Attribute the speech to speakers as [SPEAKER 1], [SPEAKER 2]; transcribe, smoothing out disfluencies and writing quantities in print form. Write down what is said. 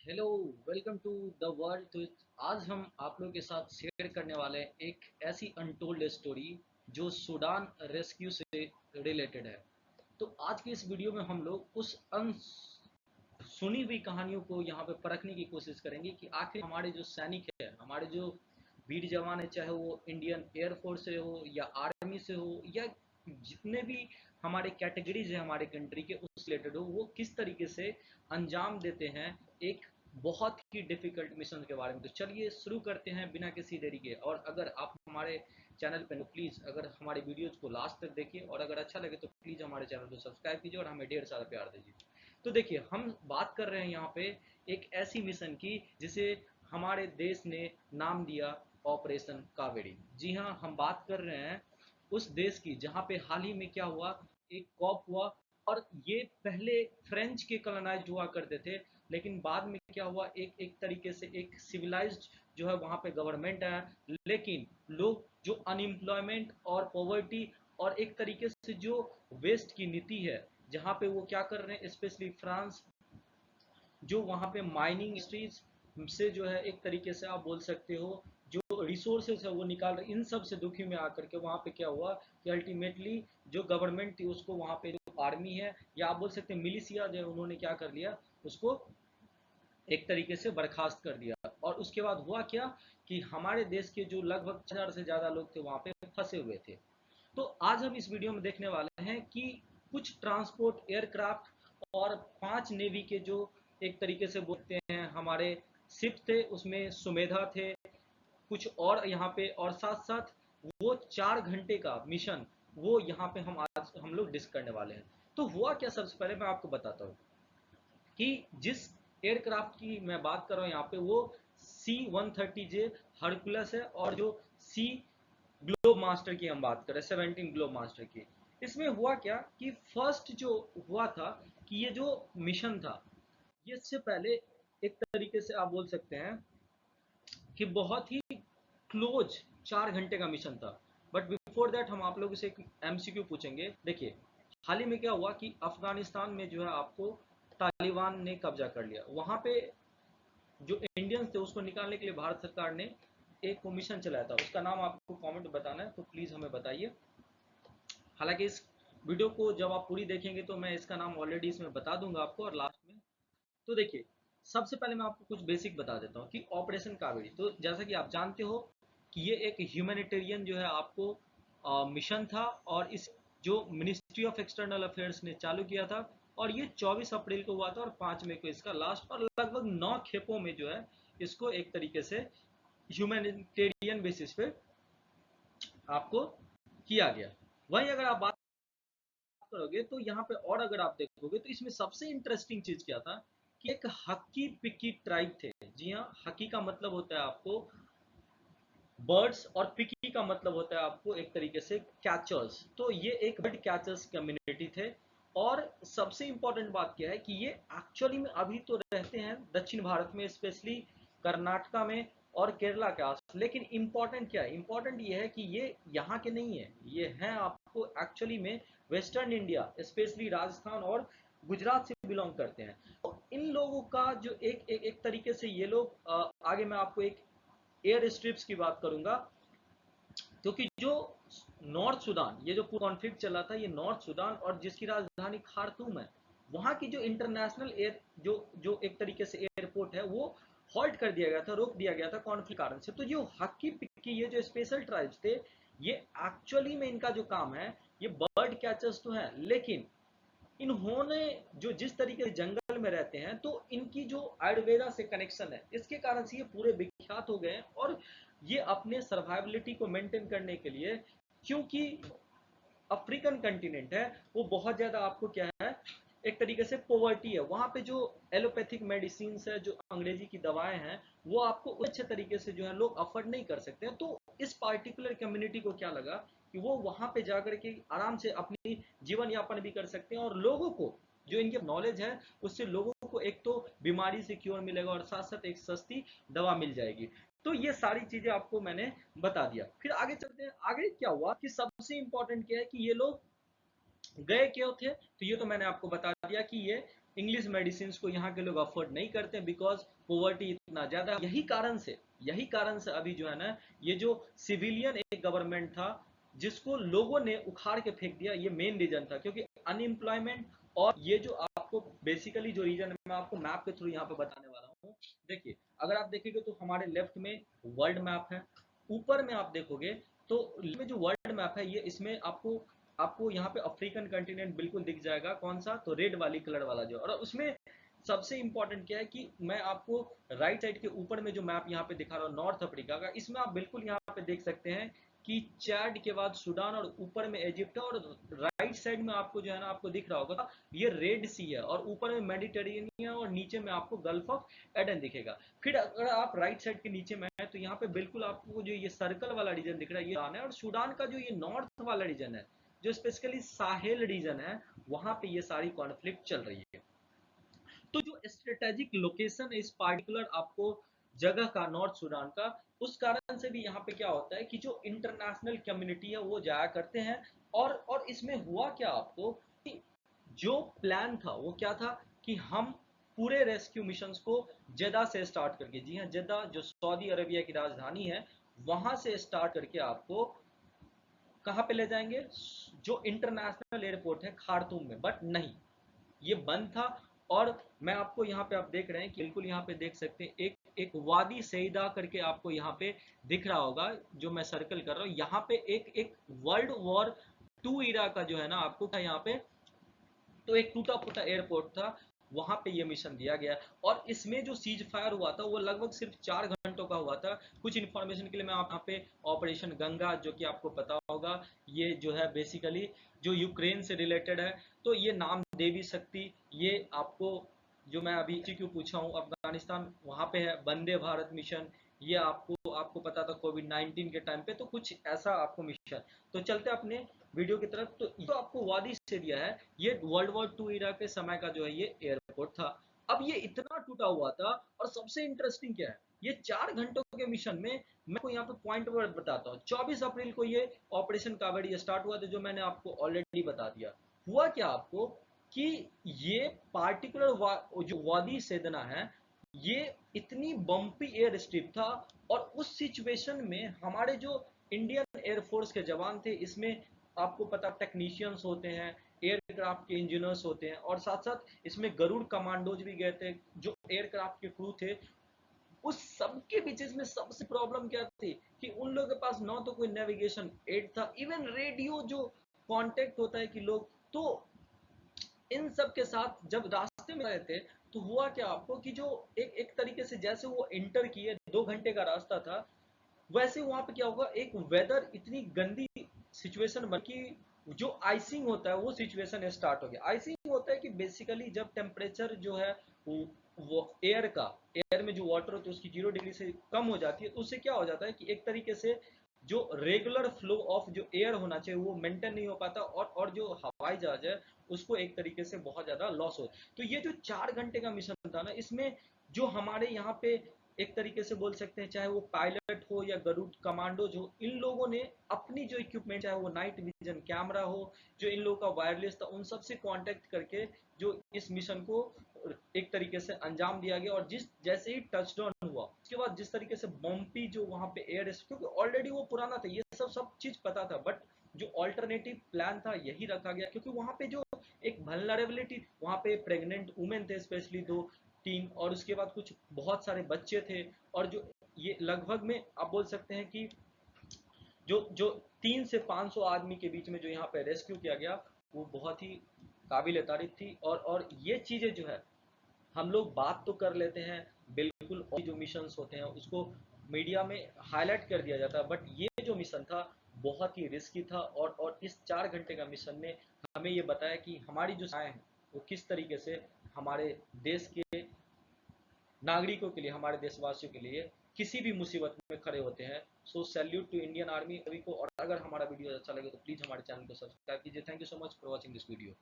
[SPEAKER 1] Hello, welcome to the world. तो आज हम आप लोगों के साथ शेयर करने वाले हैं एक ऐसी अनटोल्ड स्टोरी जो सूडान रेस्क्यू से रिलेटेड है। तो आज की इस वीडियो में हम लोग उस सुनी हुई कहानियों को यहाँ पे परखने की कोशिश करेंगे कि आखिर हमारे जो सैनिक है, हमारे जो वीर जवान है, चाहे वो इंडियन एयरफोर्स से हो या आर्मी से हो या जितने भी हमारे कैटेगरीज है हमारे कंट्री के उस रिलेटेड हो, वो किस तरीके से अंजाम देते हैं एक बहुत ही डिफिकल्ट मिशन के बारे में। तो चलिए शुरू करते हैं बिना किसी देरी के। और अगर आप हमारे चैनल पर प्लीज़ अगर हमारे वीडियोज को लास्ट तक देखिए और अगर अच्छा लगे तो प्लीज़ हमारे चैनल को सब्सक्राइब कीजिए और हमें ढेर सारा प्यार दीजिए। तो देखिए, हम बात कर रहे हैं यहाँ पे एक ऐसी मिशन की जिसे हमारे देश ने नाम दिया ऑपरेशन कावेरी। जी हाँ, हम बात कर रहे हैं उस देश की जहाँ पे हाल ही में क्या हुआ, एक कॉप हुआ। और ये पहले फ्रेंच के कॉलोनाइज्ड हुआ करते थे, लेकिन बाद में क्या हुआ, एक एक तरीके से एक सिविलाइज्ड जो है वहाँ पे गवर्नमेंट आया। लेकिन लोग जो अनएम्प्लॉयमेंट और पॉवर्टी और एक तरीके से जो वेस्ट की नीति है, जहाँ पे वो क्या कर रहे हैं, स्पेशली फ्रांस जो वहाँ पे माइनिंग इंडस्ट्रीज से जो है एक तरीके से आप बोल सकते हो जो रिसोर्सेज है वो निकाल रहे, इन सब से दुखी में आकर के वहाँ पे क्या हुआ कि अल्टीमेटली जो गवर्नमेंट थी उसको वहाँ पे जो आर्मी है या आप बोल सकते हैं मिलिशिया जो उन्होंने क्या कर लिया, उसको एक तरीके से बर्खास्त कर दिया। और उसके बाद हुआ क्या कि हमारे देश के जो लगभग 4,000 से ज़्यादा लोग थे वहाँ पे फंसे हुए थे। तो आज हम इस वीडियो में देखने वाले हैं कि कुछ ट्रांसपोर्ट एयरक्राफ्ट और 5 नेवी के जो एक तरीके से बोलते हैं हमारे शिप थे, उसमें सुमेधा थे कुछ और यहाँ पे, और साथ साथ वो 4 घंटे का मिशन वो यहाँ पे हम लोग डिस्कस करने वाले हैं। तो हुआ क्या, सबसे पहले मैं आपको बताता हूँ कि जिस एयरक्राफ्ट की मैं बात कर रहा हूँ यहाँ पे वो C-130J हरकुलस है, और जो सी ग्लोब मास्टर की हम बात करें 17 ग्लोब मास्टर की। इसमें हुआ क्या कि फर्स्ट जो हुआ था कि ये जो मिशन था ये इससे पहले एक तरीके से आप बोल सकते हैं कि बहुत ही क्लोज 4 घंटे का मिशन था। बट बिफोर दैट हम आप लोगों से एक एमसीक्यू पूछेंगे। देखिए, हाल ही में क्या हुआ कि अफगानिस्तान में जो है आपको तालिबान ने कब्जा कर लिया। वहाँ पे जो इंडियंस थे उसको निकालने के लिए भारत सरकार ने एक मिशन चलाया था, उसका नाम आपको कमेंट में बताना है, तो प्लीज़ हमें बताइए। हालांकि इस वीडियो को जब आप पूरी देखेंगे तो मैं इसका नाम ऑलरेडी इसमें बता दूंगा आपको और लास्ट में। तो देखिए, सबसे पहले मैं आपको कुछ बेसिक बता देता हूँ कि ऑपरेशन कावेरी, तो जैसा कि आप जानते हो कि ये एक ह्यूमैनिटेरियन जो है आपको मिशन था, और इस जो मिनिस्ट्री ऑफ एक्सटर्नल अफेयर्स ने चालू किया था, और ये 24 अप्रैल को हुआ था और 5 मई को इसका लास्ट, और लगभग 9 खेपों में जो है इसको एक तरीके से ह्यूमैनिटेरियन बेसिस पे आपको किया गया। वहीं अगर आप बात करोगे तो यहाँ पे और अगर आप देखोगे तो इसमें सबसे इंटरेस्टिंग चीज क्या था कि एक हक्की पिक्की ट्राइब थे। जी हाँ, हक्की का मतलब होता है आपको बर्ड्स, और पिकी का मतलब होता है आपको एक तरीके से कैचर्स। तो ये एक बर्ड कैचर्स कम्युनिटी थे। और सबसे इंपॉर्टेंट बात क्या है कि ये एक्चुअली में अभी तो रहते हैं दक्षिण भारत में, स्पेशली कर्नाटका में और केरला के आस। लेकिन इंपॉर्टेंट क्या है, इंपॉर्टेंट ये है कि ये यहाँ के नहीं है, ये हैं आपको एक्चुअली में वेस्टर्न इंडिया स्पेशली राजस्थान और गुजरात से बिलोंग करते हैं। तो इन लोगों का जो एक तरीके से ये लोग आगे मैं आपको एक एयर स्ट्रिप्स की बात करूंगा, क्योंकि जो नॉर्थ सूडान, ये जो कॉन्फ्लिक्ट चला था ये नॉर्थ सूडान और जिसकी राजधानी खार्तूम है, वहां की जो इंटरनेशनल एयर जो जो एक तरीके से एयरपोर्ट है वो हॉल्ट कर दिया गया था, रोक दिया गया था कॉन्फ्लिक्ट कारण से। तो जो हक्की पिक्की ये जो स्पेशल ट्राइब्स थे, ये एक्चुअली में इनका जो काम है ये बर्ड कैचर्स तो है, लेकिन इन्होंने जो जिस तरीके से जंगल में रहते हैं तो इनकी जो आयुर्वेदा से कनेक्शन है इसके कारण से ये पूरे विख्यात हो गए हैं। और ये अपने सर्वाइवलिटी को मेंटेन करने के लिए, क्योंकि अफ्रीकन कंटिनेंट है वो बहुत ज़्यादा आपको क्या है एक तरीके से पोवर्टी है, वहाँ पे जो एलोपैथिक मेडिसिन है, जो अंग्रेजी की दवाएं हैं, वो आपको अच्छे तरीके से जो है लोग अफोर्ड नहीं कर सकते हैं। तो इस पार्टिकुलर कम्युनिटी को क्या लगा कि वो वहाँ पे जाकर के आराम से अपनी जीवन यापन भी कर सकते हैं, और लोगों को जो इनके नॉलेज है उससे लोगों को एक तो बीमारी से क्योर मिलेगा और साथ साथ एक सस्ती दवा मिल जाएगी। तो ये सारी चीजें आपको मैंने बता दिया। फिर आगे चलते हैं, आगे क्या हुआ कि सबसे इंपॉर्टेंट क्या है कि ये लोग गए क्यों थे, तो ये तो मैंने आपको बता दिया कि ये इंग्लिश मेडिसिन को यहाँ के लोग अफोर्ड नहीं करते बिकॉज पॉवर्टी इतना ज्यादा। यही कारण से अभी जो है ना, ये जो सिविलियन एक गवर्नमेंट था जिसको लोगों ने उखाड़ के फेंक दिया, ये मेन रीजन था। क्योंकि अनएम्प्लॉयमेंट और ये जो आपको बेसिकली जो रीजन मैं आपको मैप के थ्रू यहाँ पे बताने वाला हूँ। देखिए, अगर आप देखेंगे तो हमारे लेफ्ट में वर्ल्ड मैप है, ऊपर में आप देखोगे तो में जो वर्ल्ड मैप है ये, इसमें आपको आपको यहाँ पे अफ्रीकन कंटिनेंट बिल्कुल दिख जाएगा। कौन सा? तो रेड वाली कलर वाला जो, और उसमें सबसे इंपॉर्टेंट क्या है कि मैं आपको राइट साइड के ऊपर में जो मैप यहाँ पे दिखा रहा हूँ नॉर्थ अफ्रीका का, इसमें आप बिल्कुल यहाँ पे देख सकते हैं कि चैड के बाद सूडान और ऊपर में इजिप्ट है, और राइट साइड में आपको जो है ना आपको दिख रहा होगा ये रेड सी है, और ऊपर में मेडिटेरेनियन और नीचे में आपको गल्फ ऑफ एडन दिखेगा। फिर अगर आप राइट साइड के नीचे में है तो यहाँ पे बिल्कुल आपको जो ये सर्कल वाला रीजन दिख रहा है ये सूडान है, और सूडान का जो ये नॉर्थ वाला रीजन है जो स्पेसिकली साहेल रीजन है, वहां पे ये सारी कॉन्फ्लिक्ट चल रही है। तो जो स्ट्रेटेजिक लोकेशन है इस पार्टिकुलर आपको जगह का, नॉर्थ सूडान का, उस कारण से भी यहाँ पे क्या होता है कि जो इंटरनेशनल कम्युनिटी है वो जाया करते हैं। और इसमें हुआ क्या आपको कि जो प्लान था वो क्या था कि हम पूरे रेस्क्यू मिशंस को जेदा से स्टार्ट करके, जी हाँ जेदा जो सऊदी अरेबिया की राजधानी है, वहां से स्टार्ट करके आपको कहाँ पे ले जाएंगे? जो इंटरनेशनल एयरपोर्ट है खार्तूम में। बट नहीं, ये बंद था। और मैं आपको यहाँ पे आप देख रहे हैं कि बिल्कुल यहाँ पे देख सकते हैं एक एक वादी सईदा करके आपको यहाँ पे दिख रहा होगा, जो मैं सर्कल कर रहा हूँ। यहाँ पे एक एक वर्ल्ड वॉर 2 इरा का जो है ना आपको यहाँ पे, तो एक टूटा फूटा एयरपोर्ट था, वहां पे ये मिशन दिया गया। और इसमें जो सीज फायर हुआ था वो लगभग सिर्फ 4 घंटों का हुआ था। कुछ इन्फॉर्मेशन के लिए मैं आप यहाँ पे ऑपरेशन गंगा, जो कि आपको पता होगा, ये जो है बेसिकली जो यूक्रेन से रिलेटेड है, तो ये नाम देवी शक्ति, ये आपको जो मैं अभी क्यों पूछा हूँ अफगानिस्तान वहां पे है। वंदे भारत मिशन, ये आपको आपको पता था कोविड-19 के टाइम पे, तो कुछ ऐसा आपको मिशन। तो चलते अपने वीडियो की तरफ। तो ये तो आपको वादी से दिया है, ये वर्ल्ड वॉर 2 इरा के समय का जो है ये एयरपोर्ट था। अब ये इतना टूटा हुआ था, और सबसे इंटरेस्टिंग क्या है, ये 4 घंटों के मिशन में मैं को यहाँ पे पॉइंट वर्ड बताता हूँ। 24 अप्रैल को ये ऑपरेशन कावेरी स्टार्ट हुआ था, जो मैंने आपको ऑलरेडी बता दिया। हुआ क्या आपको कि ये पार्टिकुलर जो वादी सेदना है, ये इतनी बम्पी एयर स्ट्रिप था। और उस सिचुएशन में हमारे जो इंडियन एयरफोर्स के जवान थे, इसमें आपको पता टेक्नीशियंस होते हैं, एयरक्राफ्ट के इंजीनियर्स होते हैं, और साथ साथ इसमें गरुड़ कमांडोज भी गए थे जो एयरक्राफ्ट के क्रू थे। उस सबके बीच में सबसे प्रॉब्लम क्या थी कि उन लोगों के पास ना तो कोई नेविगेशन एड था, इवन रेडियो जो कांटेक्ट होता है कि लोग, तो इन सब के साथ जब रास्ते में रहे थे, तो हुआ क्या आपको कि जो एक एक तरीके से जैसे वो एंटर किए, 2 घंटे का रास्ता था, वैसे वहां पे क्या होगा, एक वेदर इतनी गंदी सिचुएशन बन कि जो आइसिंग होता है वो सिचुएशन स्टार्ट हो गया। आइसिंग होता है कि बेसिकली जब टेम्परेचर जो है वो एयर में जो वाटर होती है उसकी 0 डिग्री से कम हो जाती है, तो उससे क्या हो जाता है कि एक तरीके से जो रेगुलर फ्लो ऑफ जो एयर होना चाहिए वो मेंटेन नहीं हो पाता, और जो हवाई जहाज है उसको एक तरीके से बहुत ज्यादा लॉस हो। तो ये जो 4 घंटे का मिशन था ना, इसमें जो हमारे यहाँ पे एक तरीके से बोल सकते हैं, चाहे वो पायलट हो या गरुड़ कमांडोज हो, इन लोगों ने अपनी जो इक्विपमेंट, चाहे वो नाइट विजन कैमरा हो, जो इन लोगों का वायरलेस था, उन सबसे कांटेक्ट करके जो इस मिशन को एक तरीके से अंजाम दिया गया। और जिस जैसे ही टच डाउन हुआ उसके बाद जिस तरीके से बम्पी जो वहां पे एयर, क्योंकि ऑलरेडी वो पुराना था, ये सब चीज पता था, बट जो ऑल्टरनेटिव प्लान था यही रखा गया। क्योंकि वहां पे जो एक वल्नरेबिलिटी, वहां पे प्रेग्नेंट वुमेन थे स्पेशली 2-3, और उसके बाद कुछ बहुत सारे बच्चे थे। और जो ये लगभग में आप बोल सकते हैं कि जो जो 300 से 500 आदमी के बीच में जो यहाँ पे रेस्क्यू किया गया, वो बहुत ही काबिल तारीफ थी। और ये चीजें जो है हम लोग बात तो कर लेते हैं बिल्कुल, और जो मिशंस होते हैं उसको मीडिया में हाईलाइट कर दिया जाता है, बट ये जो मिशन था बहुत ही रिस्की था। और इस 4 घंटे का मिशन ने हमें ये बताया कि हमारी जो सेनाएं हैं वो किस तरीके से हमारे देश के नागरिकों के लिए, हमारे देशवासियों के लिए किसी भी मुसीबत में खड़े होते हैं। सो सैल्यूट टू इंडियन आर्मी सभी को। और अगर हमारा वीडियो अच्छा लगे तो प्लीज़ हमारे चैनल को सब्सक्राइब कीजिए। Thank you so much for watching this video.